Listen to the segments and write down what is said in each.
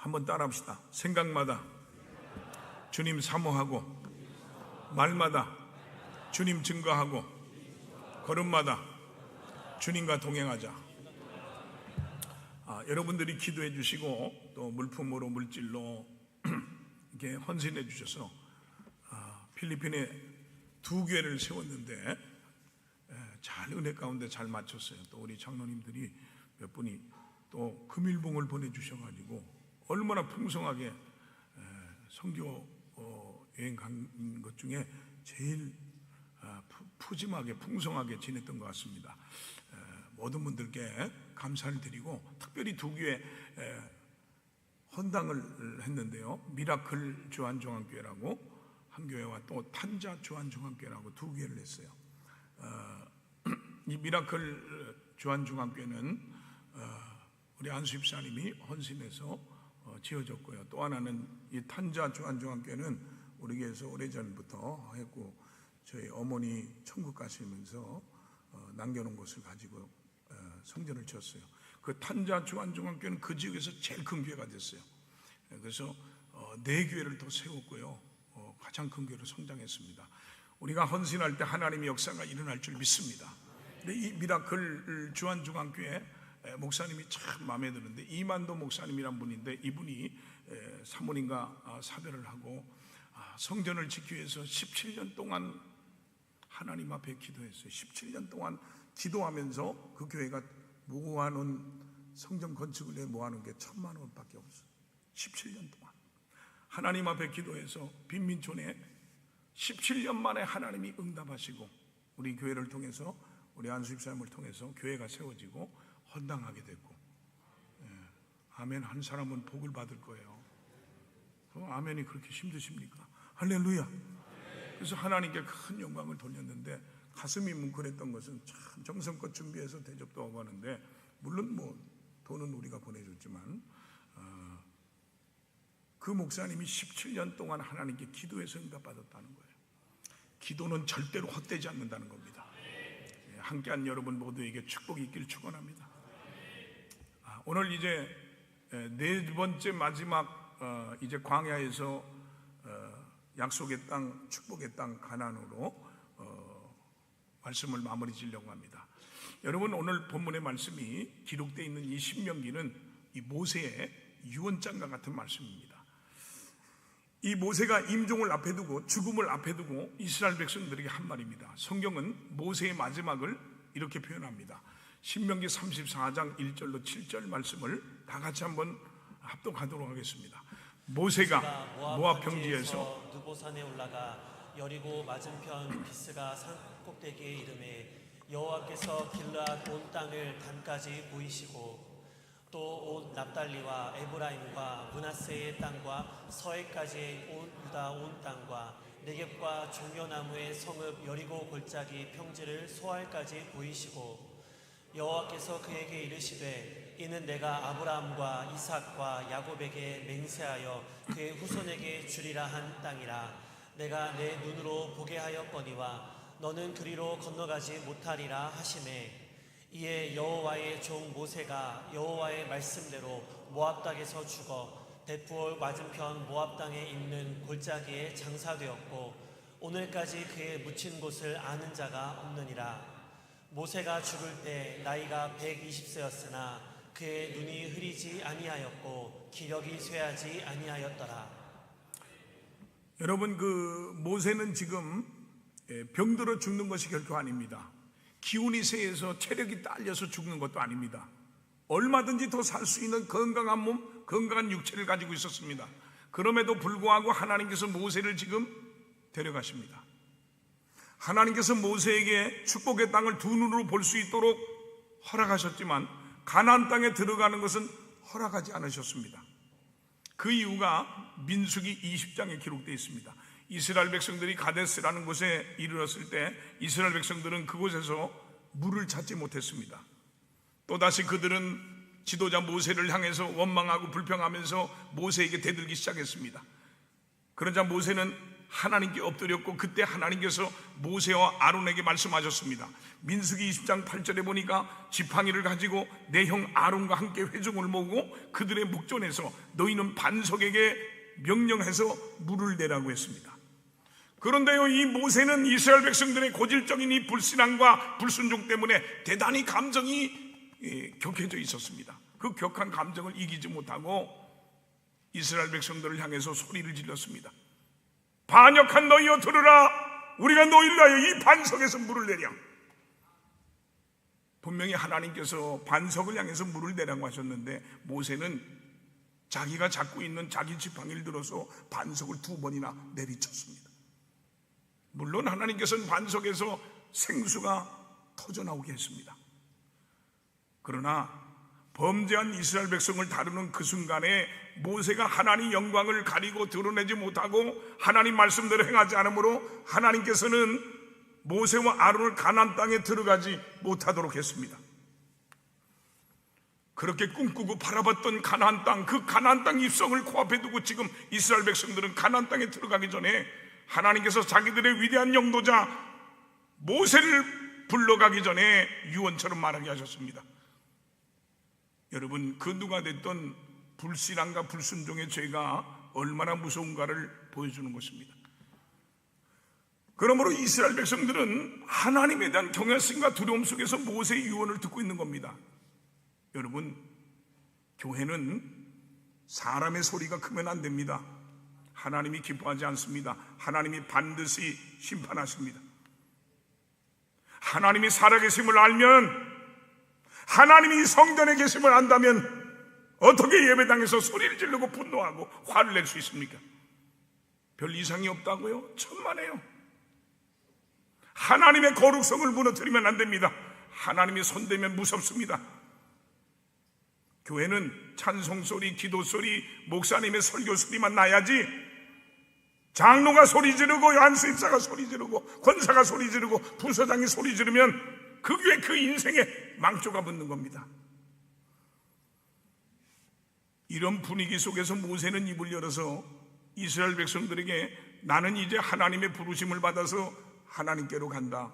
한번 따라합시다. 생각마다 주님 사모하고, 말마다 주님 증거하고, 걸음마다 주님과 동행하자. 여러분들이 기도해 주시고 또 물품으로, 물질로 이렇게 헌신해 주셔서 필리핀에 2교회를 세웠는데 잘 은혜 가운데 잘 마쳤어요. 또 우리 장로님들이 몇 분이 또 금일봉을 보내주셔가지고 얼마나 풍성하게 선교 여행 간 것 중에 제일 푸짐하게 풍성하게 지냈던 것 같습니다. 모든 분들께 감사를 드리고 특별히 2교회 헌당을 했는데요. 미라클 주한중앙교회라고 한 교회와 또 탄자 주한중앙교회라고 2교회를 했어요. 이 미라클 주한중앙교회는 우리 안수 집사님이 헌신해서 지어졌고요. 또 하나는 이 탄자 주한중앙교회는 우리 교회에서 오래전부터 했고 저희 어머니 천국 가시면서 남겨놓은 곳을 가지고 성전을 지었어요. 그 탄자 주한중앙교회는 그 지역에서 제일 큰 교회가 됐어요. 그래서 4교회를 더 세웠고요. 가장 큰 교회로 성장했습니다. 우리가 헌신할 때 하나님의 역사가 일어날 줄 믿습니다. 근데 이 미라클 주한중앙교회 목사님이 참 마음에 드는데, 이만도 목사님이란 분인데 이분이 사모님과 사별을 하고 성전을 짓기 위해서 17년 동안 하나님 앞에 기도했어요. 17년 동안 기도하면서 그 교회가 모아놓은 성전 건축을 위해 모아놓은 게 1,000만 원밖에 없어요. 17년 동안 하나님 앞에 기도해서 빈민촌에 17년 만에 하나님이 응답하시고 우리 교회를 통해서, 우리 안수 집사님을 통해서 교회가 세워지고 헌당하게 됐고, 아멘 한 사람은 복을 받을 거예요. 아멘이 그렇게 힘드십니까? 할렐루야. 그래서 하나님께 큰 영광을 돌렸는데 가슴이 뭉클했던 것은 참 정성껏 준비해서 대접도 하고 하는데, 물론 뭐 돈은 우리가 보내줬지만 그 목사님이 17년 동안 하나님께 기도해서 응답받았다는 거예요. 기도는 절대로 헛되지 않는다는 겁니다. 함께한 여러분 모두에게 축복이 있기를 축원합니다. 오늘 이제 4번째 마지막 이제 광야에서 약속의 땅, 축복의 땅 가나안으로 말씀을 마무리 지려고 합니다. 여러분, 오늘 본문의 말씀이 기록되어 있는 이 신명기는 이 모세의 유언장과 같은 말씀입니다. 이 모세가 임종을 앞에 두고 죽음을 앞에 두고 이스라엘 백성들에게 한 말입니다. 성경은 모세의 마지막을 이렇게 표현합니다. 신명기 34장 1절로 7절 말씀을 다 같이 한번 합독하도록 하겠습니다. 모세가 모압 평지에서 느보산에 올라가 여리고 맞은편 비스가 산 꼭대기에 이르매 여호와께서 길르앗 온 땅을 단까지 보이시고 또 온 납달리와 에브라임과 므낫세의 땅과 서해까지 온 유다 온 땅과 네겝과 종려나무의 성읍 여리고 골짜기 평지를 소알까지 보이시고 여호와께서 그에게 이르시되 이는 내가 아브라함과 이삭과 야곱에게 맹세하여 그의 후손에게 주리라 한 땅이라. 내가 내 눈으로 보게 하였거니와 너는 그리로 건너가지 못하리라 하시매, 이에 여호와의 종 모세가 여호와의 말씀대로 모압 땅에서 죽어 벳부올 맞은편 모압 땅에 있는 골짜기에 장사되었고 오늘까지 그의 묻힌 곳을 아는 자가 없느니라. 모세가 죽을 때 나이가 120세였으나 그의 눈이 흐리지 아니하였고 기력이 쇠하지 아니하였더라. 여러분, 그 모세는 지금 병들어 죽는 것이 결코 아닙니다. 기운이 세해서 체력이 딸려서 죽는 것도 아닙니다. 얼마든지 더 살 수 있는 건강한 몸, 건강한 육체를 가지고 있었습니다. 그럼에도 불구하고 하나님께서 모세를 지금 데려가십니다. 하나님께서 모세에게 축복의 땅을 두 눈으로 볼 수 있도록 허락하셨지만 가나안 땅에 들어가는 것은 허락하지 않으셨습니다. 그 이유가 민수기 20장에 기록되어 있습니다. 이스라엘 백성들이 가데스라는 곳에 이르렀을 때 이스라엘 백성들은 그곳에서 물을 찾지 못했습니다. 또다시 그들은 지도자 모세를 향해서 원망하고 불평하면서 모세에게 대들기 시작했습니다. 그러자 모세는 하나님께 엎드렸고, 그때 하나님께서 모세와 아론에게 말씀하셨습니다. 민수기 20장 8절에 보니까 지팡이를 가지고 내 형 아론과 함께 회중을 모으고 그들의 목전에서 너희는 반석에게 명령해서 물을 내라고 했습니다. 그런데요, 이 모세는 이스라엘 백성들의 고질적인 이 불신앙과 불순종 때문에 대단히 감정이 격해져 있었습니다. 그 격한 감정을 이기지 못하고 이스라엘 백성들을 향해서 소리를 질렀습니다. 반역한 너희여 들으라. 우리가 너희를 위하여 이 반석에서 물을 내랴. 분명히 하나님께서 반석을 향해서 물을 내라고 하셨는데, 모세는 자기가 잡고 있는 자기 지팡이를 들어서 반석을 2번이나 내리쳤습니다. 물론 하나님께서는 반석에서 생수가 터져나오게 했습니다. 그러나 범죄한 이스라엘 백성을 다루는 그 순간에 모세가 하나님 영광을 가리고 드러내지 못하고 하나님 말씀대로 행하지 않으므로 하나님께서는 모세와 아론을 가나안 땅에 들어가지 못하도록 했습니다. 그렇게 꿈꾸고 바라봤던 가나안 땅, 그 가나안 땅 입성을 코앞에 두고 지금 이스라엘 백성들은 가나안 땅에 들어가기 전에 하나님께서 자기들의 위대한 영도자 모세를 불러가기 전에 유언처럼 말하게 하셨습니다. 여러분, 그 누가 됐던 불신앙과 불순종의 죄가 얼마나 무서운가를 보여주는 것입니다. 그러므로 이스라엘 백성들은 하나님에 대한 경외심과 두려움 속에서 모세의 유언을 듣고 있는 겁니다. 여러분, 교회는 사람의 소리가 크면 안 됩니다. 하나님이 기뻐하지 않습니다. 하나님이 반드시 심판하십니다. 하나님이 살아계심을 알면, 하나님이 성전에 계심을 안다면 어떻게 예배당에서 소리를 지르고 분노하고 화를 낼 수 있습니까? 별 이상이 없다고요? 천만에요. 하나님의 거룩성을 무너뜨리면 안 됩니다. 하나님이 손대면 무섭습니다. 교회는 찬송소리, 기도소리, 목사님의 설교소리만 나야지, 장로가 소리 지르고 안수입사가 소리 지르고 권사가 소리 지르고 부서장이 소리 지르면 그 교회, 그 인생에 망조가 붙는 겁니다. 이런 분위기 속에서 모세는 입을 열어서 이스라엘 백성들에게 나는 이제 하나님의 부르심을 받아서 하나님께로 간다.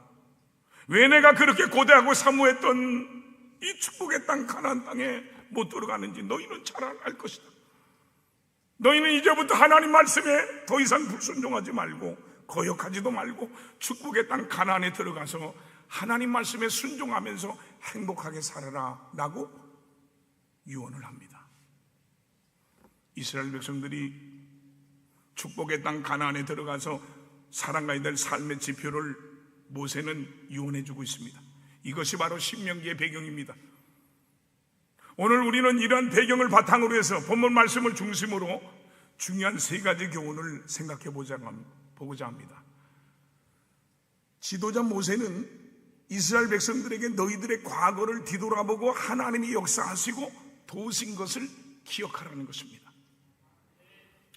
왜 내가 그렇게 고대하고 사모했던 이 축복의 땅 가나안 땅에 못 들어가는지 너희는 잘 알 것이다. 너희는 이제부터 하나님 말씀에 더 이상 불순종하지 말고 거역하지도 말고 축복의 땅 가나안에 들어가서 하나님 말씀에 순종하면서 행복하게 살아라 라고 유언을 합니다. 이스라엘 백성들이 축복의 땅 가나안에 들어가서 살아가야 될 삶의 지표를 모세는 유언해 주고 있습니다. 이것이 바로 신명기의 배경입니다. 오늘 우리는 이러한 배경을 바탕으로 해서 본문 말씀을 중심으로 중요한 3가지 교훈을 생각해 보고자 합니다. 지도자 모세는 이스라엘 백성들에게 너희들의 과거를 뒤돌아보고 하나님이 역사하시고 도우신 것을 기억하라는 것입니다.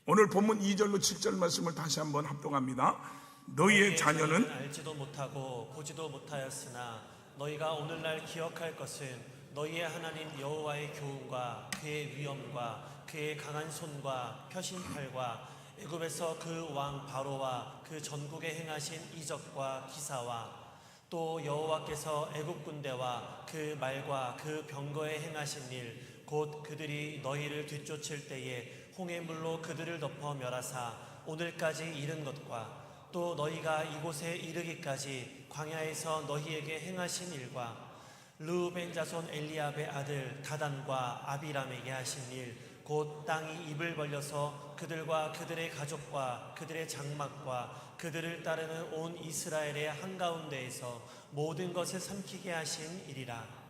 오늘 본문 2절로 7절 말씀을 다시 한번 합독합니다. 너희의 자녀는 알지도 못하고 보지도 못하였으나 너희가 오늘날 기억할 것은 너희의 하나님 여호와의 교훈과 그의 위엄과 그의 강한 손과 펴신 팔과 애굽에서 그 왕 바로와 그 전국에 행하신 이적과 기사와 또 여호와께서 애굽 군대와 그 말과 그 병거에 행하신 일 곧 그들이 너희를 뒤쫓을 때에 홍해물로 그들을 덮어 멸하사 오늘까지 이른 것과 또 너희가 이곳에 이르기까지 광야에서 너희에게 행하신 일과 르우벤 자손 엘리압의 아들 다단과 아비람에게 하신 일 곧 땅이 입을 벌려서 그들과 그들의 가족과 그들의 장막과 그들을 따르는 온 이스라엘의 한가운데에서 모든 것을 삼키게 하신 일이라.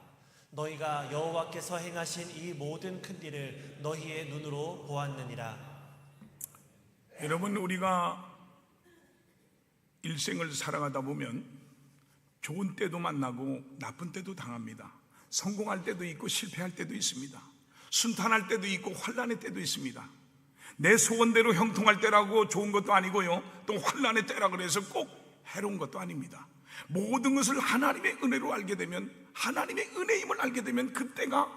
너희가 여호와께서 행하신 이 모든 큰 일을 너희의 눈으로 보았느니라. 여러분, 우리가 일생을 살아가다 보면 좋은 때도 만나고 나쁜 때도 당합니다. 성공할 때도 있고 실패할 때도 있습니다. 순탄할 때도 있고 환난의 때도 있습니다. 내 소원대로 형통할 때라고 좋은 것도 아니고요, 또 환난의 때라 그래서 꼭 해로운 것도 아닙니다. 모든 것을 하나님의 은혜로 알게 되면, 하나님의 은혜임을 알게 되면 그때가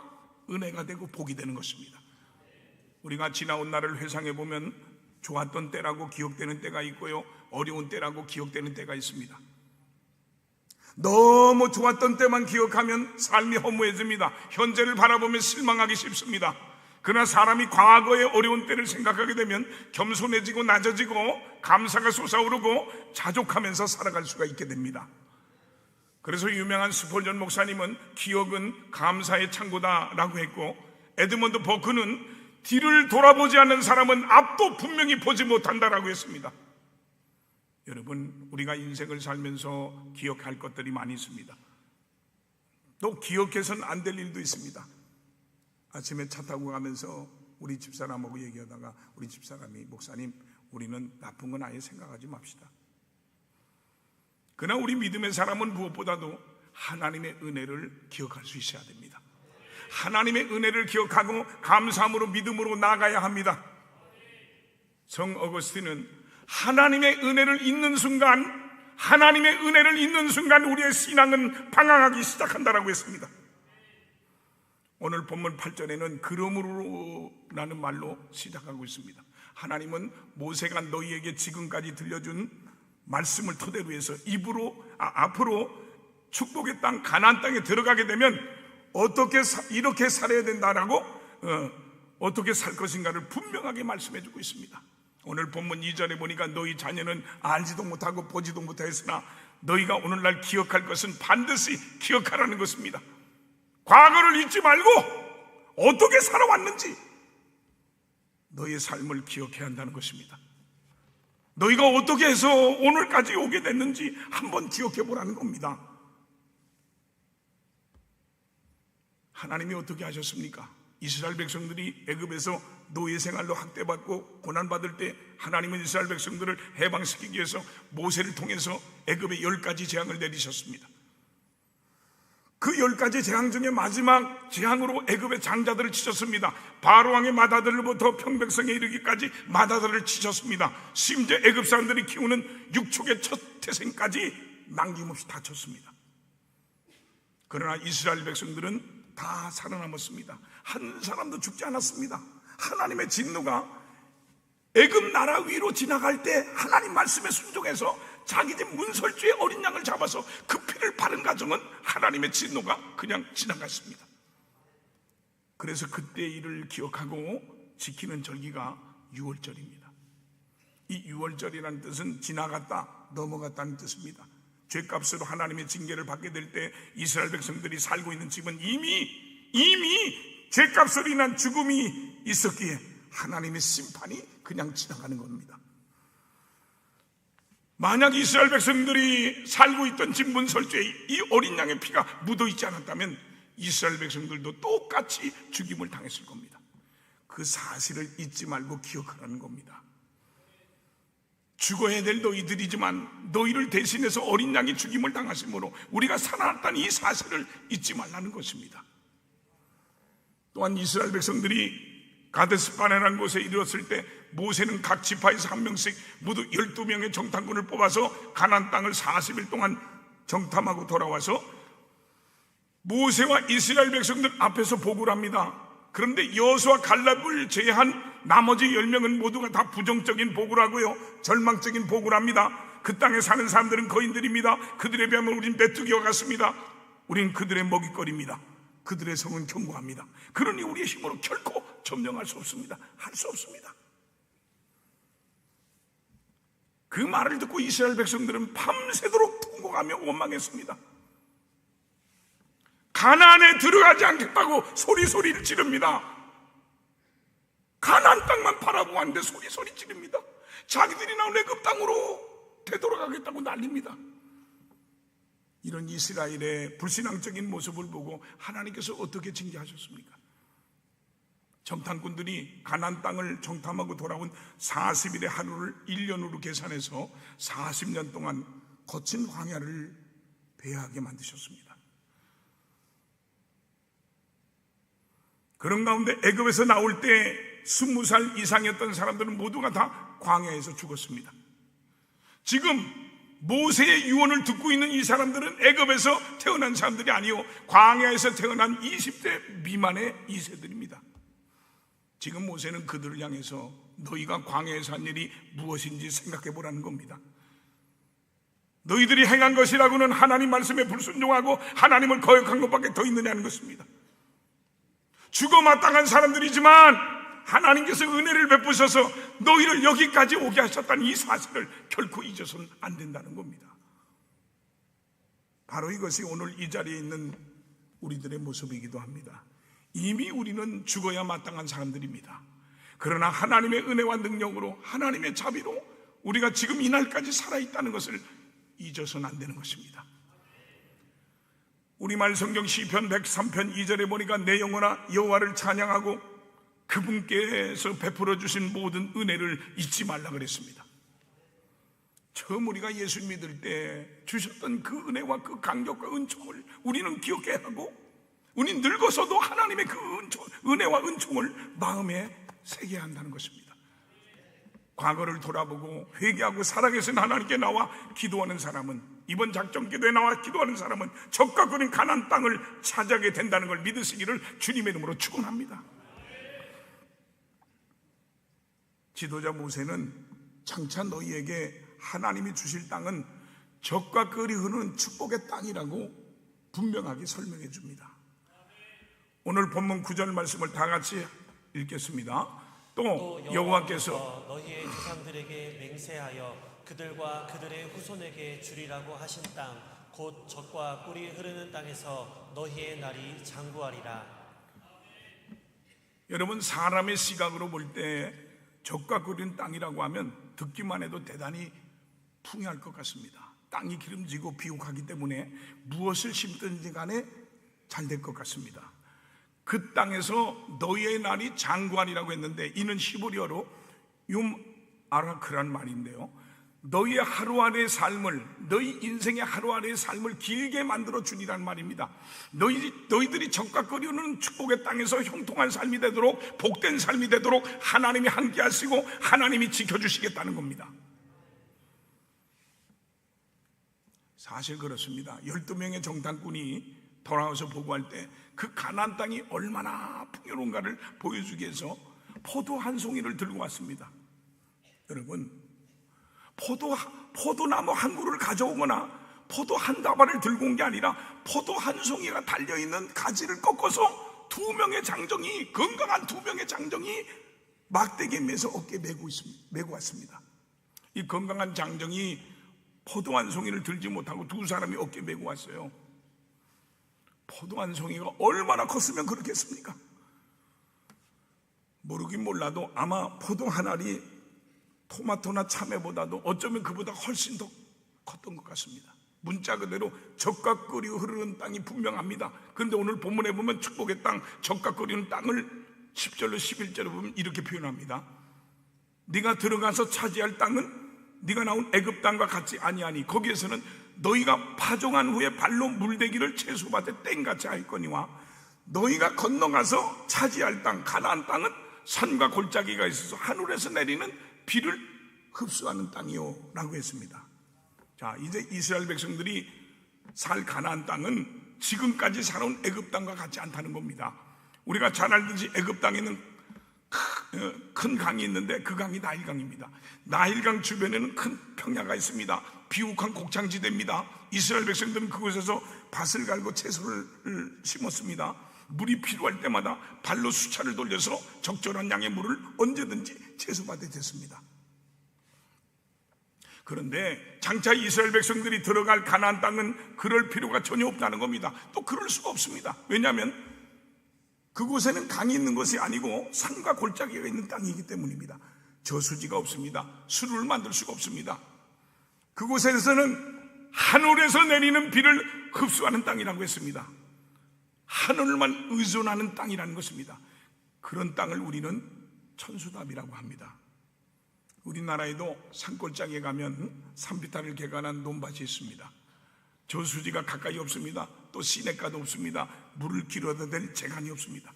은혜가 되고 복이 되는 것입니다. 우리가 지나온 날을 회상해 보면 좋았던 때라고 기억되는 때가 있고요, 어려운 때라고 기억되는 때가 있습니다. 너무 좋았던 때만 기억하면 삶이 허무해집니다. 현재를 바라보면 실망하기 쉽습니다. 그러나 사람이 과거의 어려운 때를 생각하게 되면 겸손해지고 낮아지고 감사가 솟아오르고 자족하면서 살아갈 수가 있게 됩니다. 그래서 유명한 스폴전 목사님은 기억은 감사의 창고다라고 했고, 에드먼드 버크는 뒤를 돌아보지 않는 사람은 앞도 분명히 보지 못한다라고 했습니다. 여러분, 우리가 인생을 살면서 기억할 것들이 많이 있습니다. 또 기억해서는 안 될 일도 있습니다. 아침에 차 타고 가면서 우리 집사람하고 얘기하다가 우리 집사람이, 목사님, 우리는 나쁜 건 아예 생각하지 맙시다. 그러나 우리 믿음의 사람은 무엇보다도 하나님의 은혜를 기억할 수 있어야 됩니다. 하나님의 은혜를 기억하고 감사함으로 믿음으로 나아가야 합니다. 성 어거스틴은 하나님의 은혜를 잊는 순간, 하나님의 은혜를 잊는 순간 우리의 신앙은 방황하기 시작한다라고 했습니다. 오늘 본문 8절에는 그러므로라는 말로 시작하고 있습니다. 하나님은 모세가 너희에게 지금까지 들려준 말씀을 토대로 해서 앞으로 축복의 땅 가나안 땅에 들어가게 되면 이렇게 살아야 된다라고 어떻게 살 것인가를 분명하게 말씀해 주고 있습니다. 오늘 본문 2절에 보니까 너희 자녀는 알지도 못하고 보지도 못하였으나 너희가 오늘날 기억할 것은 반드시 기억하라는 것입니다. 과거를 잊지 말고 어떻게 살아왔는지 너희의 삶을 기억해야 한다는 것입니다. 너희가 어떻게 해서 오늘까지 오게 됐는지 한번 기억해 보라는 겁니다. 하나님이 어떻게 하셨습니까? 이스라엘 백성들이 애굽에서 노예 생활로 학대받고 고난받을 때 하나님은 이스라엘 백성들을 해방시키기 위해서 모세를 통해서 애굽에 10가지 재앙을 내리셨습니다. 그 10가지 재앙 중에 마지막 재앙으로 애굽의 장자들을 치셨습니다. 바로왕의 맏아들로부터 평백성에 이르기까지 맏아들을 치셨습니다. 심지어 애굽 사람들이 키우는 육축의 첫 태생까지 남김없이 다 쳤습니다. 그러나 이스라엘 백성들은 다 살아남았습니다. 한 사람도 죽지 않았습니다. 하나님의 진노가 애굽 나라 위로 지나갈 때 하나님 말씀에 순종해서 자기 집 문설주의 어린 양을 잡아서 그 피를 바른 가정은 하나님의 진노가 그냥 지나갔습니다. 그래서 그때 일을 기억하고 지키는 절기가 유월절입니다. 이 유월절이라는 뜻은 지나갔다, 넘어갔다는 뜻입니다. 죄값으로 하나님의 징계를 받게 될 때 이스라엘 백성들이 살고 있는 집은 이미 죄값으로 인한 죽음이 있었기에 하나님의 심판이 그냥 지나가는 겁니다. 만약 이스라엘 백성들이 살고 있던 집 문설주에 이 어린 양의 피가 묻어있지 않았다면 이스라엘 백성들도 똑같이 죽임을 당했을 겁니다. 그 사실을 잊지 말고 기억하라는 겁니다. 죽어야 될 너희들이지만 너희를 대신해서 어린 양이 죽임을 당하심으로 우리가 살아났다는 이 사실을 잊지 말라는 것입니다. 또한 이스라엘 백성들이 가데스바네라는 곳에 이르렀을 때 모세는 각 지파에서 한 명씩 모두 12명의 정탐꾼을 뽑아서 가나안 땅을 40일 동안 정탐하고 돌아와서 모세와 이스라엘 백성들 앞에서 보고를 합니다. 그런데 여호수아 갈렙을 제외한 나머지 10명은 모두가 다 부정적인 보고를 하고요, 절망적인 보고를 합니다. 그 땅에 사는 사람들은 거인들입니다. 그들에 비하면 우린 메뚜기와 같습니다. 우린 그들의 먹잇거리입니다. 그들의 성은 견고합니다. 그러니 우리의 힘으로 결코 점령할 수 없습니다. 할 수 없습니다. 그 말을 듣고 이스라엘 백성들은 밤새도록 통곡하며 원망했습니다. 가나안에 들어가지 않겠다고 소리를 지릅니다. 가나안 땅만 바라보고 하는데 소리 지릅니다. 자기들이 나온 애굽 땅으로 되돌아가겠다고 난립니다. 이런 이스라엘의 불신앙적인 모습을 보고 하나님께서 어떻게 징계하셨습니까? 정탐꾼들이 가나안 땅을 정탐하고 돌아온 40일의 하루를 1년으로 계산해서 40년 동안 거친 광야를 배회하게 만드셨습니다. 그런 가운데 애굽에서 나올 때 20살 이상이었던 사람들은 모두가 다 광야에서 죽었습니다. 지금 모세의 유언을 듣고 있는 이 사람들은 애굽에서 태어난 사람들이 아니요, 광야에서 태어난 20대 미만의 2세들입니다. 지금 모세는 그들을 향해서 너희가 광야에서 한 일이 무엇인지 생각해 보라는 겁니다. 너희들이 행한 것이라고는 하나님 말씀에 불순종하고 하나님을 거역한 것밖에 더 있느냐는 것입니다. 죽어 마땅한 사람들이지만 하나님께서 은혜를 베푸셔서 너희를 여기까지 오게 하셨다는 이 사실을 결코 잊어서는 안 된다는 겁니다. 바로 이것이 오늘 이 자리에 있는 우리들의 모습이기도 합니다. 이미 우리는 죽어야 마땅한 사람들입니다. 그러나 하나님의 은혜와 능력으로, 하나님의 자비로 우리가 지금 이날까지 살아있다는 것을 잊어서는 안 되는 것입니다. 우리말 성경 시편 103편 2절에 보니까 내 영혼아 여호와를 찬양하고 그분께서 베풀어 주신 모든 은혜를 잊지 말라 그랬습니다. 처음 우리가 예수 믿을 때 주셨던 그 은혜와 그 감격과 은총을 우리는 기억해야 하고, 우리 늙어서도 하나님의 그 은혜와 은총을 마음에 새겨야 한다는 것입니다. 과거를 돌아보고 회개하고 살아계신 하나님께 나와 기도하는 사람은, 이번 작정 기도에 나와 기도하는 사람은 적과 그린 가나안 땅을 차지하게 된다는 걸 믿으시기를 주님의 이름으로 축원합니다. 지도자 모세는 장차 너희에게 하나님이 주실 땅은 적과 꿀이 흐르는 축복의 땅이라고 분명하게 설명해 줍니다. 오늘 본문 9절 말씀을 다 같이 읽겠습니다. 또 여호와께서 너희의 조상들에게 맹세하여 그들과 그들의 후손에게 주리라고 하신 땅 곧 젖과 꿀이 흐르는 땅에서 너희의 날이 장구하리라. 여러분, 사람의 시각으로 볼 때 젖과 꿀인 땅이라고 하면 듣기만 해도 대단히 풍요할 것 같습니다. 땅이 기름지고 비옥하기 때문에 무엇을 심든지 간에 잘 될 것 같습니다. 그 땅에서 너희의 날이 장구하리라고 했는데, 이는 히브리어로 아라크란 말인데요, 너희의 하루하루의 삶을, 너희 인생의 하루하루의 삶을 길게 만들어 주리란 말입니다. 너희들이 적과 끓이는 축복의 땅에서 형통한 삶이 되도록, 복된 삶이 되도록 하나님이 함께 하시고 하나님이 지켜주시겠다는 겁니다. 사실 그렇습니다. 12명의 정탐꾼이 돌아와서 보고할 때 그 가나안 땅이 얼마나 풍요로운가를 보여주기 위해서 포도 한 송이를 들고 왔습니다. 여러분, 포도나무 한 그루를 가져오거나 포도 한 다발을 들고 온 게 아니라 포도 한 송이가 달려있는 가지를 꺾어서 건강한 2명의 장정이 막대기에 매서 어깨에 메고 왔습니다. 이 건강한 장정이 포도 한 송이를 들지 못하고 2사람이 어깨에 메고 왔어요. 포도 한 송이가 얼마나 컸으면 그렇겠습니까? 모르긴 몰라도 아마 포도 한 알이 토마토나 참외보다도 어쩌면 그보다 훨씬 더 컸던 것 같습니다. 문자 그대로 젖과 꿀이 흐르는 땅이 분명합니다. 그런데 오늘 본문에 보면 축복의 땅, 젖과 끓이는 땅을 10절로 11절로 보면 이렇게 표현합니다. 네가 들어가서 차지할 땅은 네가 나온 애굽 땅과 같지 아니하니 거기에서는 너희가 파종한 후에 발로 물대기를 채소밭에 땡같이 할 거니와 너희가 건너가서 차지할 땅 가나안 땅은 산과 골짜기가 있어서 하늘에서 내리는 비를 흡수하는 땅이요 라고 했습니다. 자, 이제 이스라엘 백성들이 살 가나안 땅은 지금까지 살아온 애굽 땅과 같지 않다는 겁니다. 우리가 잘 알듯이 애굽 땅에는 큰 강이 있는데 그 강이 나일강입니다. 나일강 주변에는 큰 평야가 있습니다. 비옥한 곡창지대입니다. 이스라엘 백성들은 그곳에서 밭을 갈고 채소를 심었습니다. 물이 필요할 때마다 발로 수차를 돌려서 적절한 양의 물을 언제든지 채소밭에 댔습니다. 그런데 장차 이스라엘 백성들이 들어갈 가나안 땅은 그럴 필요가 전혀 없다는 겁니다. 또 그럴 수가 없습니다. 왜냐하면 그곳에는 강이 있는 것이 아니고 산과 골짜기가 있는 땅이기 때문입니다. 저수지가 없습니다. 수를 만들 수가 없습니다. 그곳에서는 하늘에서 내리는 비를 흡수하는 땅이라고 했습니다. 하늘만 의존하는 땅이라는 것입니다. 그런 땅을 우리는 천수답이라고 합니다. 우리나라에도 산골짜기에 가면 산비탈을 개간한 논밭이 있습니다. 저수지가 가까이 없습니다. 또 시냇가도 없습니다. 물을 길어야 될 재간이 없습니다.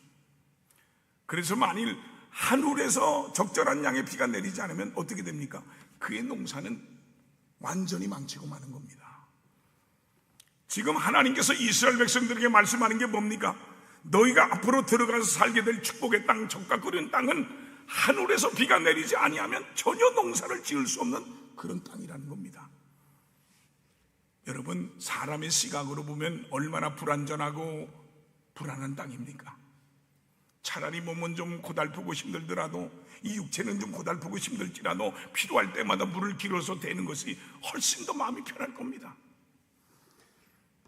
그래서 만일 하늘에서 적절한 양의 비가 내리지 않으면 어떻게 됩니까? 그의 농사는 완전히 망치고 마는 겁니다. 지금 하나님께서 이스라엘 백성들에게 말씀하는 게 뭡니까? 너희가 앞으로 들어가서 살게 될 축복의 땅, 젖과 끓는 땅은 하늘에서 비가 내리지 아니하면 전혀 농사를 지을 수 없는 그런 땅이라는 겁니다. 여러분, 사람의 시각으로 보면 얼마나 불안전하고 불안한 땅입니까? 차라리 몸은 좀 고달프고 힘들더라도, 이 육체는 좀 고달프고 힘들지라도 필요할 때마다 물을 길어서 대는 것이 훨씬 더 마음이 편할 겁니다.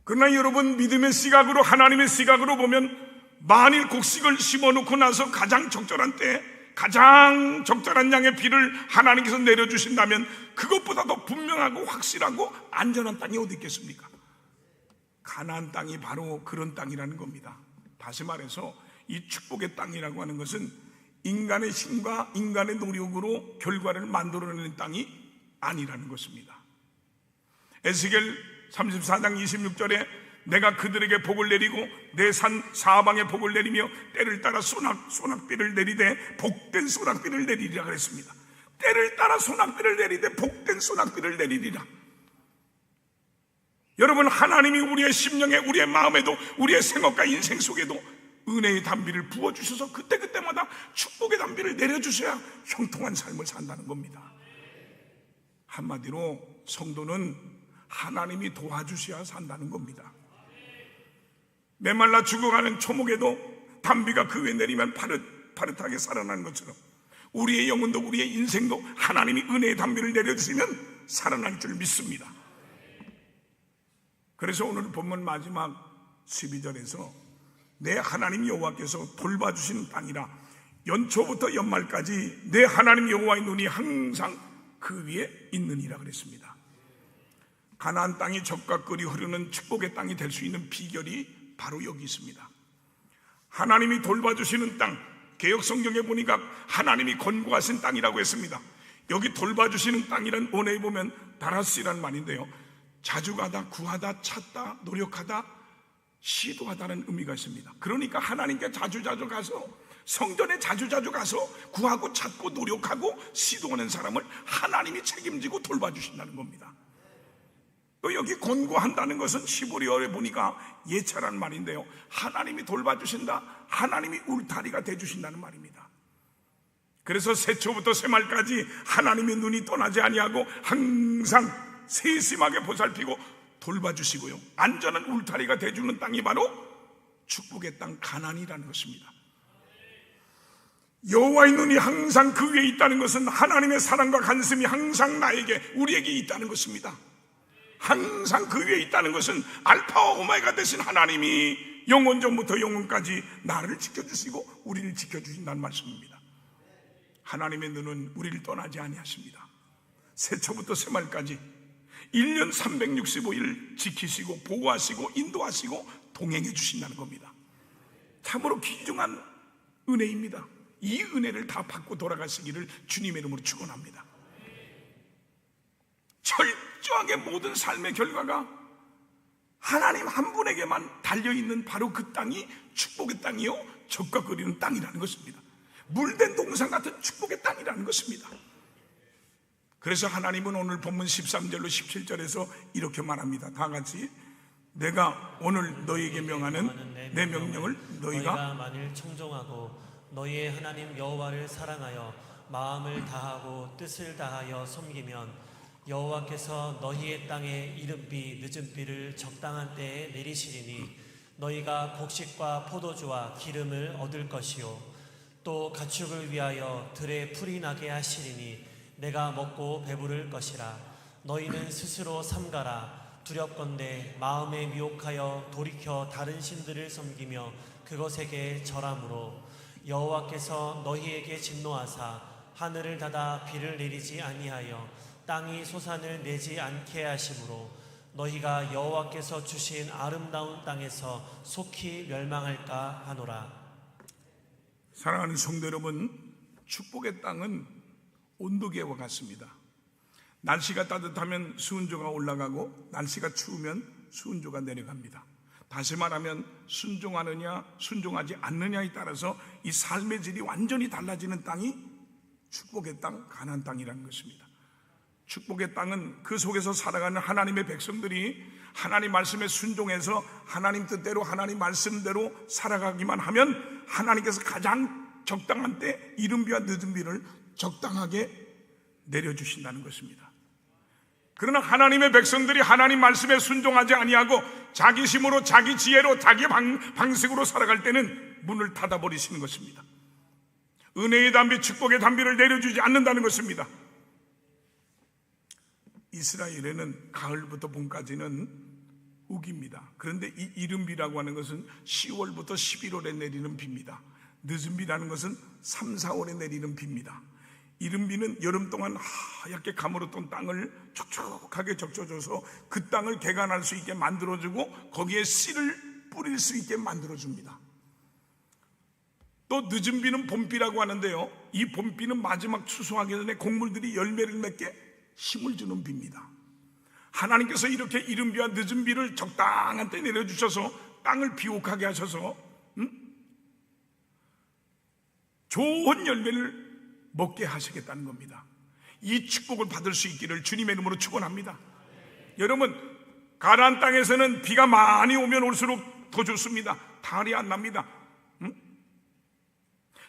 그러나 여러분, 믿음의 시각으로, 하나님의 시각으로 보면 만일 곡식을 심어놓고 나서 가장 적절한 때, 가장 적절한 양의 비를 하나님께서 내려주신다면 그것보다 더 분명하고 확실하고 안전한 땅이 어디 있겠습니까? 가나안 땅이 바로 그런 땅이라는 겁니다. 다시 말해서 이 축복의 땅이라고 하는 것은 인간의 힘과 인간의 노력으로 결과를 만들어내는 땅이 아니라는 것입니다. 에스겔 34장 26절에 내가 그들에게 복을 내리고 내 산 사방에 복을 내리며 때를 따라 소낙비를 내리되 복된 소낙비를 내리리라 그랬습니다. 때를 따라 소낙비를 내리되 복된 소낙비를 내리리라. 여러분, 하나님이 우리의 심령에, 우리의 마음에도, 우리의 생업과 인생 속에도 은혜의 담비를 부어주셔서 그때그때마다 축복의 담비를 내려주셔야 형통한 삶을 산다는 겁니다. 한마디로 성도는 하나님이 도와주셔야 산다는 겁니다. 메말라 죽어가는 초목에도 담비가 그 위에 내리면 파릇파릇하게 살아나는 것처럼 우리의 영혼도, 우리의 인생도 하나님이 은혜의 담비를 내려주시면 살아날 줄 믿습니다. 그래서 오늘 본문 마지막 12절에서 내 하나님 여호와께서 돌봐주시는 땅이라 연초부터 연말까지 내 하나님 여호와의 눈이 항상 그 위에 있느니라 그랬습니다. 가나안 땅이 젖과 꿀이 흐르는 축복의 땅이 될 수 있는 비결이 바로 여기 있습니다. 하나님이 돌봐주시는 땅, 개역 성경에 보니까 하나님이 권고하신 땅이라고 했습니다. 여기 돌봐주시는 땅이란 원어에 보면 다라스라는 말인데요, 자주 가다, 구하다, 찾다, 노력하다, 시도하다는 의미가 있습니다. 그러니까 하나님께 자주자주 가서, 성전에 자주자주 가서 구하고 찾고 노력하고 시도하는 사람을 하나님이 책임지고 돌봐주신다는 겁니다. 또 여기 권고한다는 것은 히브리어에 보니까 예차라는 말인데요, 하나님이 돌봐주신다, 하나님이 울타리가 돼주신다는 말입니다. 그래서 새초부터 새말까지 하나님의 눈이 떠나지 아니하고 항상 세심하게 보살피고 돌봐주시고요, 안전한 울타리가 돼주는 땅이 바로 축복의 땅 가나안이라는 것입니다. 여호와의 눈이 항상 그 위에 있다는 것은 하나님의 사랑과 간섭이 항상 나에게, 우리에게 있다는 것입니다. 항상 그 위에 있다는 것은 알파와 오메가 되신 하나님이 영원 전부터 영원까지 나를 지켜주시고 우리를 지켜주신다는 말씀입니다. 하나님의 눈은 우리를 떠나지 아니하십니다. 새초부터 새말까지 1년 365일 지키시고 보호하시고 인도하시고 동행해 주신다는 겁니다. 참으로 귀중한 은혜입니다. 이 은혜를 다 받고 돌아가시기를 주님의 이름으로 축원합니다. 철저하게 모든 삶의 결과가 하나님 한 분에게만 달려있는 바로 그 땅이 축복의 땅이요, 젖과 끓이는 땅이라는 것입니다. 물된 동산 같은 축복의 땅이라는 것입니다. 그래서 하나님은 오늘 본문 13절로 17절에서 이렇게 말합니다. 다 같이, 내가 오늘 너희에게 명하는 내 명령을 너희가 만일 청종하고 너희의 하나님 여호와를 사랑하여 마음을 다하고 뜻을 다하여 섬기면 여호와께서 너희의 땅에 이른비 늦은비를 적당한 때에 내리시리니 너희가 곡식과 포도주와 기름을 얻을 것이요 또 가축을 위하여 들에 풀이 나게 하시리니 내가 먹고 배부를 것이라. 너희는 스스로 삼가라. 두렵건대 마음에 미혹하여 돌이켜 다른 신들을 섬기며 그것에게 절함으로 여호와께서 너희에게 진노하사 하늘을 닫아 비를 내리지 아니하여 땅이 소산을 내지 않게 하심으로 너희가 여호와께서 주신 아름다운 땅에서 속히 멸망할까 하노라. 사랑하는 성도 여러분, 축복의 땅은 온도계와 같습니다. 날씨가 따뜻하면 수은조가 올라가고 날씨가 추우면 수은조가 내려갑니다. 다시 말하면 순종하느냐 순종하지 않느냐에 따라서 이 삶의 질이 완전히 달라지는 땅이 축복의 땅, 가나안 땅이라는 것입니다. 축복의 땅은 그 속에서 살아가는 하나님의 백성들이 하나님 말씀에 순종해서 하나님 뜻대로, 하나님 말씀대로 살아가기만 하면 하나님께서 가장 적당한 때 이른 비와 늦은 비를 적당하게 내려주신다는 것입니다. 그러나 하나님의 백성들이 하나님 말씀에 순종하지 아니하고 자기 힘으로 자기 지혜로 자기 방식으로 살아갈 때는 문을 닫아버리시는 것입니다. 은혜의 담비, 축복의 담비를 내려주지 않는다는 것입니다. 이스라엘에는 가을부터 봄까지는 우기입니다. 그런데 이 이른 비라고 하는 것은 10월부터 11월에 내리는 비입니다. 늦은 비라는 것은 3, 4월에 내리는 비입니다. 이른 비는 여름 동안 하얗게 가물었던 땅을 촉촉하게 적셔줘서 그 땅을 개간할 수 있게 만들어주고 거기에 씨를 뿌릴 수 있게 만들어줍니다. 또 늦은 비는 봄비라고 하는데요, 이 봄비는 마지막 추수하기 전에 곡물들이 열매를 맺게 힘을 주는 비입니다. 하나님께서 이렇게 이른 비와 늦은 비를 적당한 때 내려주셔서 땅을 비옥하게 하셔서 좋은 열매를 먹게 하시겠다는 겁니다. 이 축복을 받을 수 있기를 주님의 이름으로 축원합니다. 여러분, 가나안 땅에서는 비가 많이 오면 올수록 더 좋습니다. 달이 안 납니다.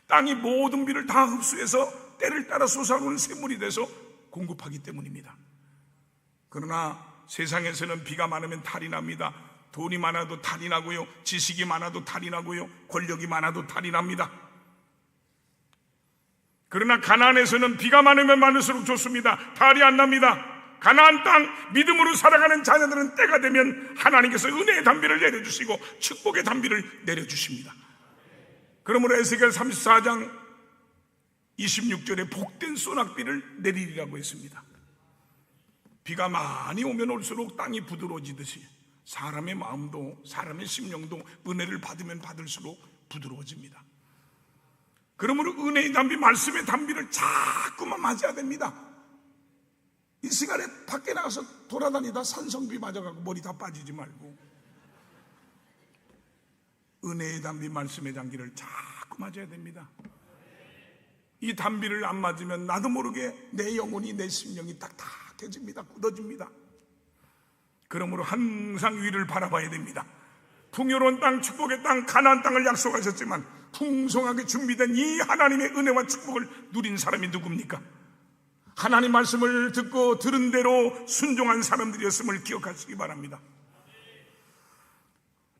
땅이 모든 비를 다 흡수해서 때를 따라 솟아오르는 샘물이 돼서 공급하기 때문입니다. 그러나 세상에서는 비가 많으면 탈이 납니다. 돈이 많아도 탈이 나고요, 지식이 많아도 탈이 나고요, 권력이 많아도 탈이 납니다. 그러나 가나안에서는 비가 많으면 많을수록 좋습니다. 탈이 안 납니다. 가나안 땅 믿음으로 살아가는 자녀들은 때가 되면 하나님께서 은혜의 담비를 내려주시고 축복의 담비를 내려주십니다. 그러므로 에스겔 34장 26절에 복된 소낙비를 내리리라고 했습니다. 비가 많이 오면 올수록 땅이 부드러워지듯이 사람의 마음도, 사람의 심령도 은혜를 받으면 받을수록 부드러워집니다. 그러므로 은혜의 담비, 말씀의 담비를 자꾸만 맞아야 됩니다. 이 시간에 밖에 나가서 돌아다니다 산성비 맞아가고 머리 다 빠지지 말고 은혜의 담비, 말씀의 장기를 자꾸 맞아야 됩니다. 이 담비를 안 맞으면 나도 모르게 내 영혼이, 내 심령이 딱딱해집니다. 굳어집니다. 그러므로 항상 위를 바라봐야 됩니다. 풍요로운 땅, 축복의 땅, 가나안 땅을 약속하셨지만 풍성하게 준비된 이 하나님의 은혜와 축복을 누린 사람이 누굽니까? 하나님 말씀을 듣고 들은 대로 순종한 사람들이었음을 기억하시기 바랍니다.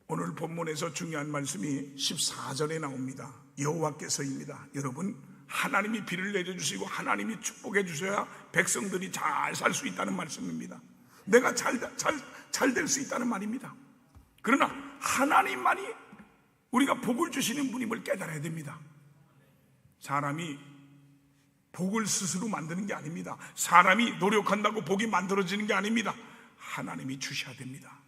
오늘 본문에서 중요한 말씀이 14절에 나옵니다. 여호와께서입니다. 여러분, 하나님이 비를 내려주시고 하나님이 축복해 주셔야 백성들이 잘 살 수 있다는 말씀입니다. 내가 잘 될 수 있다는 말입니다. 그러나 하나님만이 우리가 복을 주시는 분임을 깨달아야 됩니다. 사람이 복을 스스로 만드는 게 아닙니다. 사람이 노력한다고 복이 만들어지는 게 아닙니다. 하나님이 주셔야 됩니다.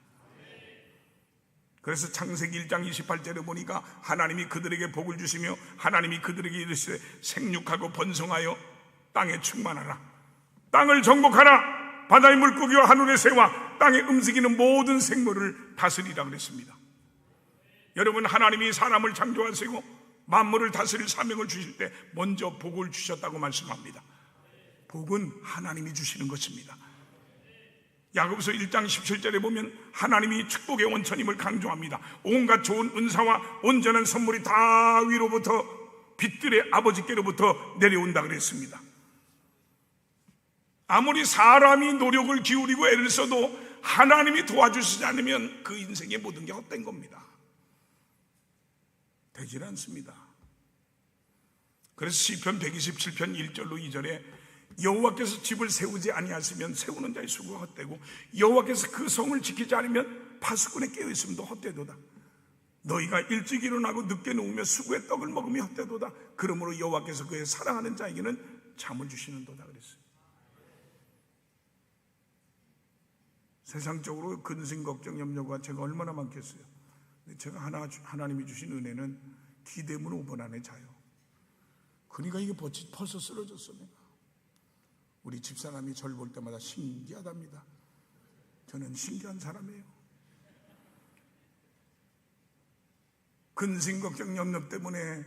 그래서 창세기 1장 28절에 보니까 하나님이 그들에게 복을 주시며 하나님이 그들에게 이르시되 생육하고 번성하여 땅에 충만하라, 땅을 정복하라, 바다의 물고기와 하늘의 새와 땅에 움직이는 모든 생물을 다스리라 그랬습니다. 여러분, 하나님이 사람을 창조하시고 만물을 다스릴 사명을 주실 때 먼저 복을 주셨다고 말씀합니다. 복은 하나님이 주시는 것입니다. 야고보서 1장 17절에 보면 하나님이 축복의 원천임을 강조합니다. 온갖 좋은 은사와 온전한 선물이 다 위로부터 빛들의 아버지께로부터 내려온다 그랬습니다. 아무리 사람이 노력을 기울이고 애를 써도 하나님이 도와주시지 않으면 그 인생의 모든 게 헛된 겁니다. 되질 않습니다. 그래서 시편 127편 1절로 2절에 여호와께서 집을 세우지 아니하시면 세우는 자의 수고가 헛되고 여호와께서 그 성을 지키지 않으면 파수꾼의 깨어있음도 헛되도다. 너희가 일찍 일어나고 늦게 누우며 수고의 떡을 먹으며 헛되도다. 그러므로 여호와께서 그의 사랑하는 자에게는 잠을 주시는도다 그랬어요. 세상적으로 근심, 걱정, 염려가 제가 얼마나 많겠어요. 제가 하나님이 주신 은혜는 기대문 5번 안에 자요. 그러니까 이게 벌써 쓰러졌어. 내가. 우리 집사람이 저를 볼 때마다 신기하답니다. 저는 신기한 사람이에요. 근심, 걱정, 염려 때문에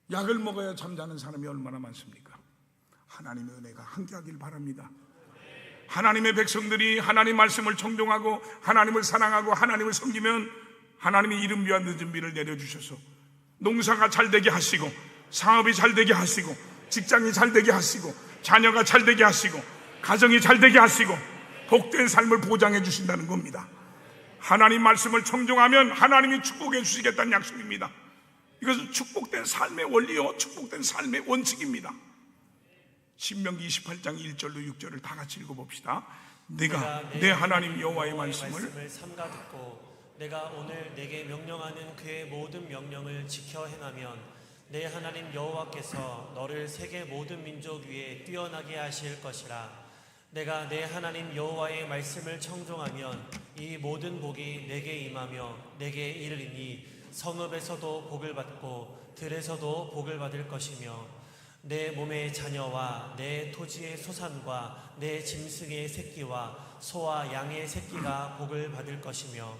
약을 먹어야 잠자는 사람이 얼마나 많습니까? 하나님의 은혜가 함께하길 바랍니다. 하나님의 백성들이 하나님 말씀을 청종하고 하나님을 사랑하고 하나님을 섬기면 하나님이 이른 비와 늦은 비를 내려주셔서 농사가 잘 되게 하시고 사업이 잘 되게 하시고 직장이 잘 되게 하시고 자녀가 잘 되게 하시고 가정이 잘 되게 하시고 복된 삶을 보장해 주신다는 겁니다. 하나님 말씀을 청종하면 하나님이 축복해 주시겠다는 약속입니다. 이것은 축복된 삶의 원리요, 축복된 삶의 원칙입니다. 신명기 28장 1절로 6절을 다 같이 읽어봅시다. 내가 내 하나님 여호와의 말씀을 삼가 듣고 내가 오늘 내게 명령하는 그의 모든 명령을 지켜 행하면 내 하나님 여호와께서 너를 세계 모든 민족 위에 뛰어나게 하실 것이라. 내가 내 하나님 여호와의 말씀을 청종하면 이 모든 복이 내게 임하며 내게 이르리니 성읍에서도 복을 받고 들에서도 복을 받을 것이며 내 몸의 자녀와 내 토지의 소산과 내 짐승의 새끼와 소와 양의 새끼가 복을 받을 것이며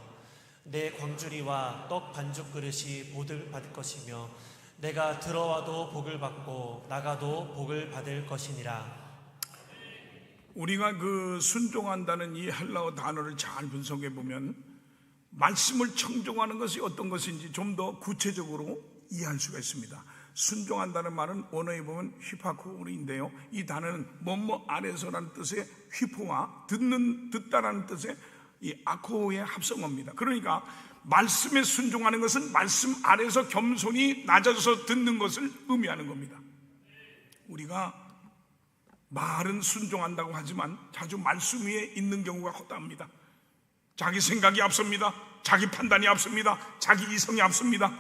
내 광주리와 떡 반죽 그릇이 복을 받을 것이며 내가 들어와도 복을 받고 나가도 복을 받을 것이니라. 우리가 그 순종한다는 이 헬라어 단어를 잘 분석해 보면 말씀을 청종하는 것이 어떤 것인지 좀 더 구체적으로 이해할 수가 있습니다. 순종한다는 말은 원어에 보면 휘파코인데요, 이 단어는 뭐뭐 아래서라는 뜻의 휘포와 듣다라는 뜻의 이 아코의 합성어입니다. 그러니까 말씀에 순종하는 것은 말씀 아래서 겸손히 낮아져서 듣는 것을 의미하는 겁니다. 우리가 말은 순종한다고 하지만 자주 말씀 위에 있는 경우가 허다합니다. 자기 생각이 앞섭니다. 자기 판단이 앞섭니다. 자기 이성이 앞섭니다.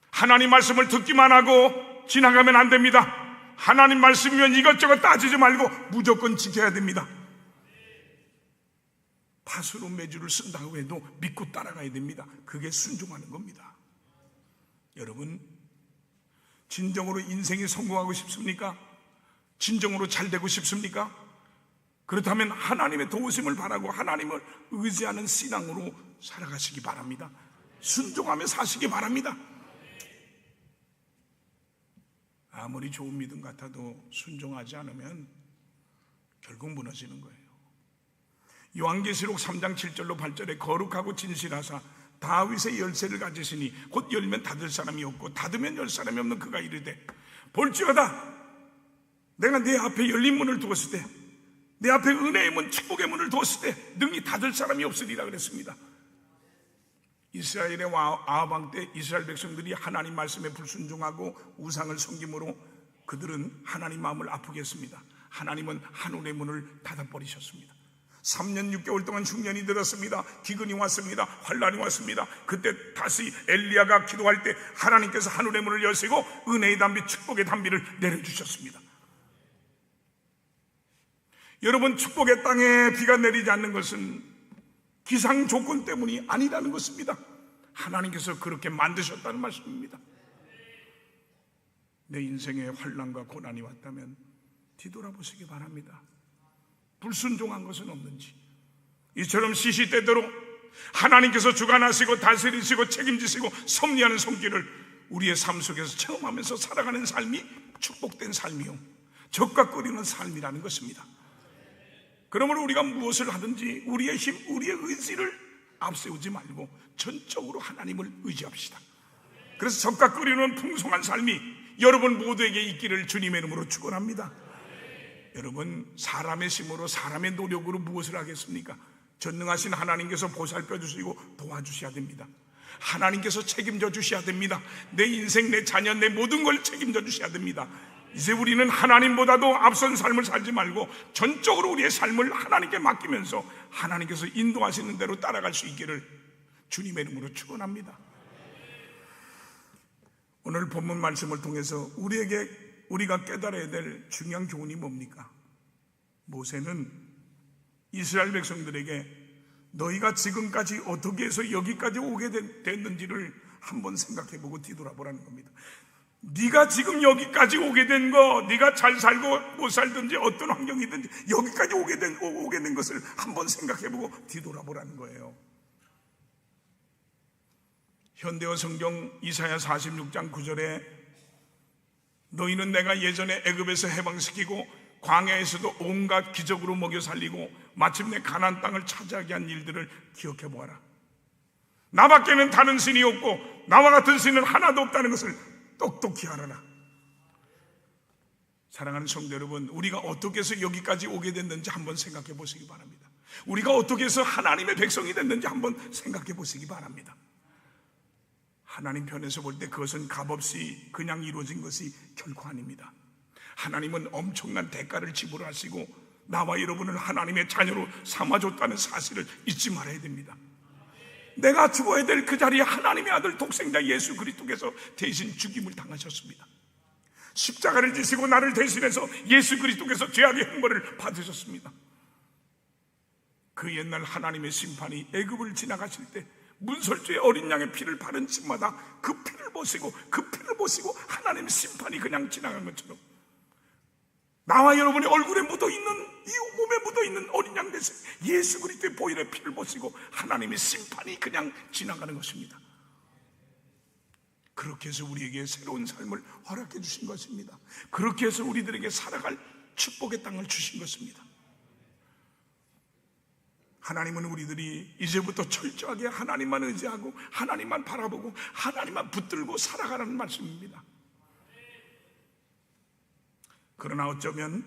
하나님 말씀을 듣기만 하고 지나가면 안 됩니다. 하나님 말씀이면 이것저것 따지지 말고 무조건 지켜야 됩니다. 팥으로 메주를 쓴다고 해도 믿고 따라가야 됩니다. 그게 순종하는 겁니다. 여러분, 진정으로 인생에 성공하고 싶습니까? 진정으로 잘 되고 싶습니까? 그렇다면 하나님의 도우심을 바라고 하나님을 의지하는 신앙으로 살아가시기 바랍니다. 순종하며 사시기 바랍니다. 아무리 좋은 믿음 같아도 순종하지 않으면 결국 무너지는 거예요. 요한계시록 3장 7절로 8절에 거룩하고 진실하사 다윗의 열쇠를 가지시니 곧 열면 닫을 사람이 없고 닫으면 열 사람이 없는 그가 이르되 볼지어다 내가 내 앞에 열린 문을 두었을 때 내 앞에 은혜의 문 축복의 문을 두었을 때 능히 닫을 사람이 없으리라 그랬습니다. 이스라엘의 아합 왕 때 이스라엘 백성들이 하나님 말씀에 불순종하고 우상을 섬김으로 그들은 하나님 마음을 아프게 했습니다. 하나님은 하늘의 문을 닫아버리셨습니다. 3년 6개월 동안 흉년이 들었습니다. 기근이 왔습니다. 환란이 왔습니다. 그때 다시 엘리야가 기도할 때 하나님께서 하늘의 문을 여시고 은혜의 담비 축복의 담비를 내려주셨습니다. 여러분, 축복의 땅에 비가 내리지 않는 것은 기상 조건 때문이 아니라는 것입니다. 하나님께서 그렇게 만드셨다는 말씀입니다. 내 인생에 환난과 고난이 왔다면 뒤돌아보시기 바랍니다. 불순종한 것은 없는지, 이처럼 시시때대로 하나님께서 주관하시고 다스리시고 책임지시고 섭리하는 손길을 우리의 삶 속에서 체험하면서 살아가는 삶이 축복된 삶이요 적각거리는 삶이라는 것입니다. 그러므로 우리가 무엇을 하든지 우리의 힘, 우리의 의지를 앞세우지 말고 전적으로 하나님을 의지합시다. 그래서 적각거리는 풍성한 삶이 여러분 모두에게 있기를 주님의 이름으로 축원합니다. 여러분, 사람의 힘으로 사람의 노력으로 무엇을 하겠습니까? 전능하신 하나님께서 보살펴 주시고 도와주셔야 됩니다. 하나님께서 책임져 주셔야 됩니다. 내 인생, 내 자녀, 내 모든 걸 책임져 주셔야 됩니다. 이제 우리는 하나님보다도 앞선 삶을 살지 말고 전적으로 우리의 삶을 하나님께 맡기면서 하나님께서 인도하시는 대로 따라갈 수 있기를 주님의 이름으로 축원합니다. 오늘 본문 말씀을 통해서 우리가 깨달아야 될 중요한 교훈이 뭡니까? 모세는 이스라엘 백성들에게 너희가 지금까지 어떻게 해서 여기까지 오게 됐는지를 한번 생각해보고 뒤돌아보라는 겁니다. 네가 지금 여기까지 오게 된 거, 네가 잘 살고 못 살든지 어떤 환경이든지 여기까지 오게 된 것을 한번 생각해보고 뒤돌아보라는 거예요. 현대어 성경 이사야 46장 9절에 너희는 내가 예전에 애굽에서 해방시키고 광야에서도 온갖 기적으로 먹여 살리고 마침내 가나안 땅을 차지하게 한 일들을 기억해 보아라. 나밖에는 다른 신이 없고 나와 같은 신은 하나도 없다는 것을 똑똑히 알아라. 사랑하는 성도 여러분, 우리가 어떻게 해서 여기까지 오게 됐는지 한번 생각해 보시기 바랍니다. 우리가 어떻게 해서 하나님의 백성이 됐는지 한번 생각해 보시기 바랍니다. 하나님 편에서 볼 때 그것은 값없이 그냥 이루어진 것이 결코 아닙니다. 하나님은 엄청난 대가를 지불하시고 나와 여러분을 하나님의 자녀로 삼아줬다는 사실을 잊지 말아야 됩니다. 내가 죽어야 될 그 자리에 하나님의 아들 독생자 예수 그리스도께서 대신 죽임을 당하셨습니다. 십자가를 지시고 나를 대신해서 예수 그리스도께서 죄악의 형벌을 받으셨습니다. 그 옛날 하나님의 심판이 애굽을 지나가실 때 문설주의 어린 양의 피를 바른 집마다 그 피를 보시고 하나님의 심판이 그냥 지나간 것처럼 나와 여러분의 얼굴에 묻어있는, 이 몸에 묻어있는 어린 양 대신 예수 그리스도의 보혈의 피를 보시고 하나님의 심판이 그냥 지나가는 것입니다. 그렇게 해서 우리에게 새로운 삶을 허락해 주신 것입니다. 그렇게 해서 우리들에게 살아갈 축복의 땅을 주신 것입니다. 하나님은 우리들이 이제부터 철저하게 하나님만 의지하고 하나님만 바라보고 하나님만 붙들고 살아가라는 말씀입니다. 그러나 어쩌면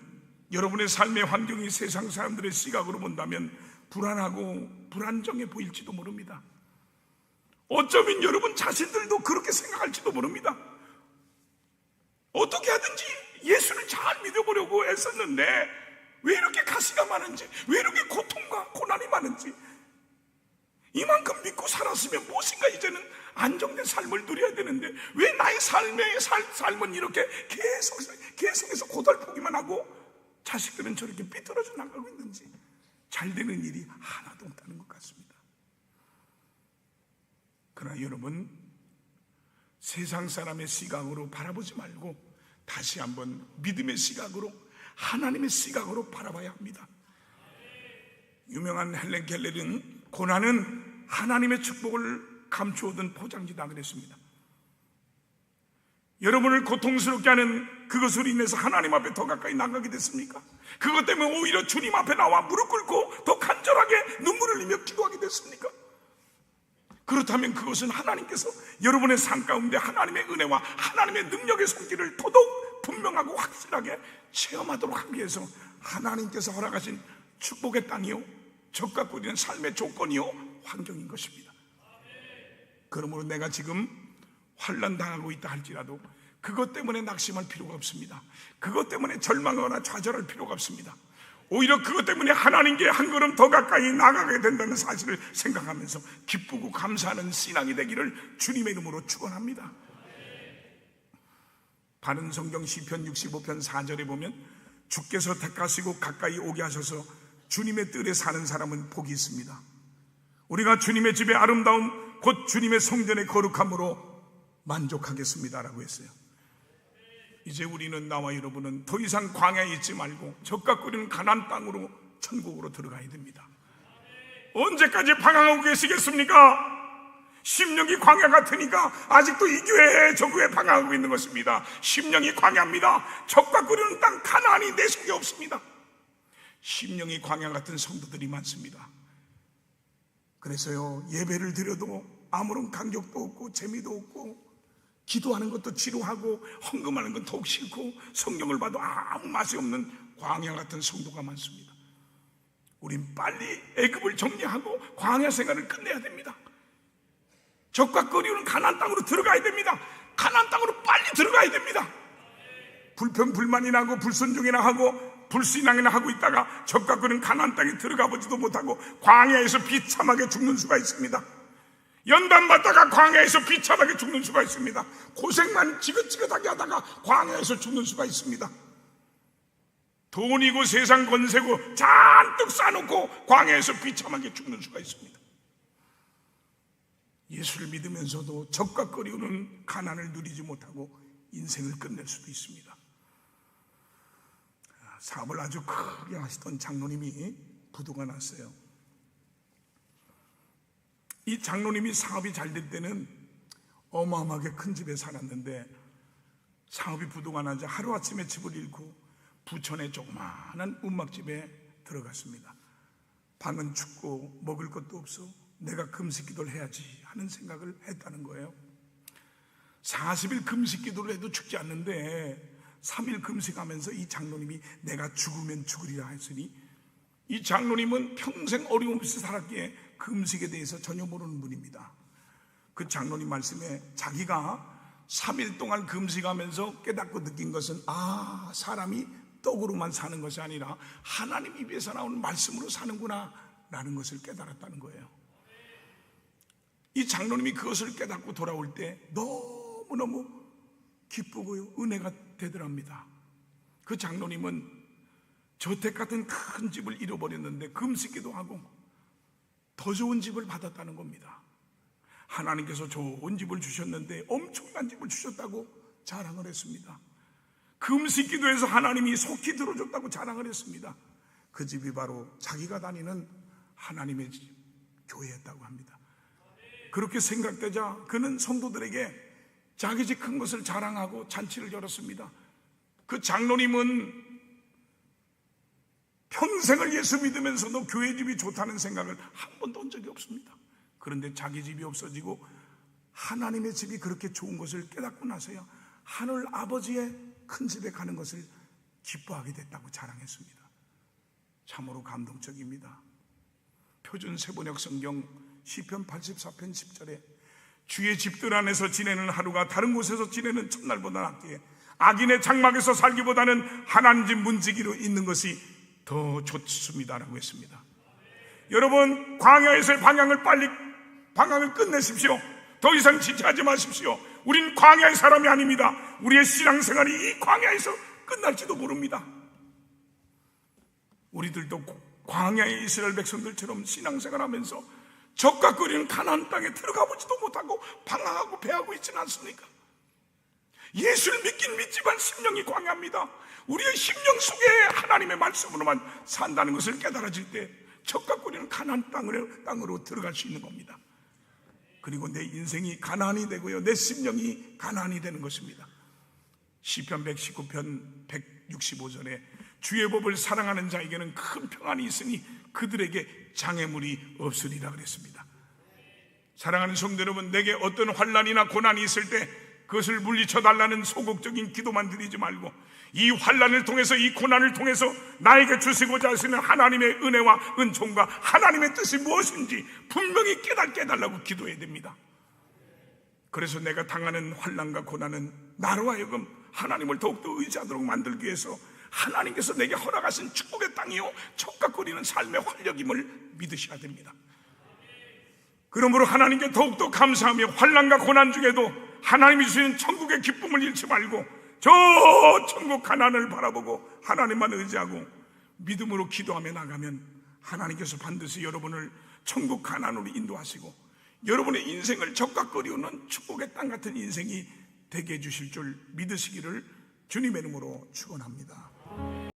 여러분의 삶의 환경이 세상 사람들의 시각으로 본다면 불안하고 불안정해 보일지도 모릅니다. 어쩌면 여러분 자신들도 그렇게 생각할지도 모릅니다. 어떻게 하든지 예수를 잘 믿어보려고 애썼는데 왜 이렇게 가시가 많은지, 왜 이렇게 고통과 고난이 많은지, 이만큼 믿고 살았으면 무엇인가 이제는 안정된 삶을 누려야 되는데 왜 나의 삶은 이렇게 계속해서 고달프기만 하고 자식들은 저렇게 삐뚤어져 나가고 있는지 잘 되는 일이 하나도 없다는 것 같습니다. 그러나 여러분, 세상 사람의 시각으로 바라보지 말고 다시 한번 믿음의 시각으로, 하나님의 시각으로 바라봐야 합니다. 유명한 헬렌 켈러는 고난은 하나님의 축복을 감추어둔 포장지다 그랬습니다. 여러분을 고통스럽게 하는 그것으로 인해서 하나님 앞에 더 가까이 나가게 됐습니까? 그것 때문에 오히려 주님 앞에 나와 무릎 꿇고 더 간절하게 눈물을 흘리며 기도하게 됐습니까? 그렇다면 그것은 하나님께서 여러분의 삶 가운데 하나님의 은혜와 하나님의 능력의 손길을 더더욱 분명하고 확실하게 체험하도록 하기 위해서 하나님께서 허락하신 축복의 땅이요, 적과 꾸리는 삶의 조건이요, 환경인 것입니다. 그러므로 내가 지금 환난 당하고 있다 할지라도 그것 때문에 낙심할 필요가 없습니다. 그것 때문에 절망하거나 좌절할 필요가 없습니다. 오히려 그것 때문에 하나님께 한 걸음 더 가까이 나가게 된다는 사실을 생각하면서 기쁘고 감사하는 신앙이 되기를 주님의 이름으로 축원합니다. 바른 성경 시편 65편 4절에 보면 주께서 택하시고 가까이 오게 하셔서 주님의 뜰에 사는 사람은 복이 있습니다. 우리가 주님의 집의 아름다움 곧 주님의 성전의 거룩함으로 만족하겠습니다라고 했어요. 이제 우리는, 나와 여러분은 더 이상 광야에 있지 말고 적과 끓이는 가나안 땅으로, 천국으로 들어가야 됩니다. 언제까지 방황하고 계시겠습니까? 10년이 광야 같으니까 아직도 이 교회에 저 교회에 방황하고 있는 것입니다. 10년이 광야입니다. 적과 끓이는 땅 가나안이 내 속에 없습니다. 10년이 광야 같은 성도들이 많습니다. 그래서요, 예배를 드려도 아무런 감격도 없고 재미도 없고 기도하는 것도 지루하고 헌금하는 건 더욱 싫고 성경을 봐도 아무 맛이 없는 광야 같은 성도가 많습니다. 우린 빨리 애굽을 정리하고 광야 생활을 끝내야 됩니다. 적과 끓이는 가나안 땅으로 들어가야 됩니다. 가나안 땅으로 빨리 들어가야 됩니다. 불평 불만이나 하고 불순종이나 하고 불신앙이나 하고 있다가 적과 끓이는 가나안 땅에 들어가 보지도 못하고 광야에서 비참하게 죽는 수가 있습니다. 연단 받다가 광야에서 비참하게 죽는 수가 있습니다. 고생만 지긋지긋하게 하다가 광야에서 죽는 수가 있습니다. 돈이고 세상 권세고 잔뜩 쌓아놓고 광야에서 비참하게 죽는 수가 있습니다. 예수를 믿으면서도 적과 끓이는 가난을 누리지 못하고 인생을 끝낼 수도 있습니다. 사업을 아주 크게 하시던 장로님이 부도가 났어요. 이 장로님이 사업이 잘 될 때는 어마어마하게 큰 집에 살았는데 사업이 부도가 나자 하루아침에 집을 잃고 부천의 조그마한 움막집에 들어갔습니다. 방은 춥고 먹을 것도 없어 내가 금식 기도를 해야지 하는 생각을 했다는 거예요. 40일 금식 기도를 해도 죽지 않는데 3일 금식하면서 이 장로님이 내가 죽으면 죽으리라 했으니, 이 장로님은 평생 어려움 없이 살았기에 금식에 대해서 전혀 모르는 분입니다. 그 장로님 말씀에 자기가 3일 동안 금식하면서 깨닫고 느낀 것은, 사람이 떡으로만 사는 것이 아니라 하나님 입에서 나오는 말씀으로 사는구나 라는 것을 깨달았다는 거예요. 이 장로님이 그것을 깨닫고 돌아올 때 너무너무 기쁘고요, 은혜가 되더랍니다. 그 장로님은 저택 같은 큰 집을 잃어버렸는데 금식기도 하고 더 좋은 집을 받았다는 겁니다. 하나님께서 좋은 집을 주셨는데 엄청난 집을 주셨다고 자랑을 했습니다. 금식기도에서 하나님이 속히 들어줬다고 자랑을 했습니다. 그 집이 바로 자기가 다니는 하나님의 집, 교회였다고 합니다. 그렇게 생각되자 그는 성도들에게 자기 집 큰 것을 자랑하고 잔치를 열었습니다. 그 장로님은 평생을 예수 믿으면서도 교회 집이 좋다는 생각을 한 번도 한 적이 없습니다. 그런데 자기 집이 없어지고 하나님의 집이 그렇게 좋은 것을 깨닫고 나서야 하늘 아버지의 큰 집에 가는 것을 기뻐하게 됐다고 자랑했습니다. 참으로 감동적입니다. 표준 세번역 성경 시편 84편 10절에 주의 집들 안에서 지내는 하루가 다른 곳에서 지내는 첫날보다 낫기에 악인의 장막에서 살기보다는 하나님 집 문지기로 있는 것이 더 좋습니다라고 했습니다. 여러분, 광야에서의 방향을 끝내십시오. 더 이상 지체하지 마십시오. 우린 광야의 사람이 아닙니다. 우리의 신앙생활이 이 광야에서 끝날지도 모릅니다. 우리들도 광야의 이스라엘 백성들처럼 신앙생활하면서 적각거리는 가나안 땅에 들어가 보지도 못하고 방황하고 배하고 있지는 않습니까? 예수를 믿긴 믿지만 심령이 광야입니다. 우리의 심령 속에 하나님의 말씀으로만 산다는 것을 깨달아질 때 적각거리는 가나안 땅으로 들어갈 수 있는 겁니다. 그리고 내 인생이 가나안이 되고요, 내 심령이 가나안이 되는 것입니다. 시편 119편 165절에 주의 법을 사랑하는 자에게는 큰 평안이 있으니 그들에게 장애물이 없으리라 그랬습니다. 사랑하는 성도 여러분, 내게 어떤 환난이나 고난이 있을 때 그것을 물리쳐 달라는 소극적인 기도만 드리지 말고, 이 환난을 통해서, 이 고난을 통해서 나에게 주시고자 하시는 하나님의 은혜와 은총과 하나님의 뜻이 무엇인지 분명히 깨닫게 해달라고 기도해야 됩니다. 그래서 내가 당하는 환난과 고난은 나로 하여금 하나님을 더욱더 의지하도록 만들기 위해서 하나님께서 내게 허락하신 축복의 땅이요 척각거리는 삶의 활력임을 믿으셔야 됩니다. 그러므로 하나님께 더욱더 감사하며 환난과 고난 중에도 하나님이 주시는 천국의 기쁨을 잃지 말고 저 천국 가나안을 바라보고 하나님만 의지하고 믿음으로 기도하며 나가면 하나님께서 반드시 여러분을 천국 가나안으로 인도하시고 여러분의 인생을 적각거리우는 축복의 땅 같은 인생이 되게 해주실 줄 믿으시기를 주님의 이름으로 축원합니다.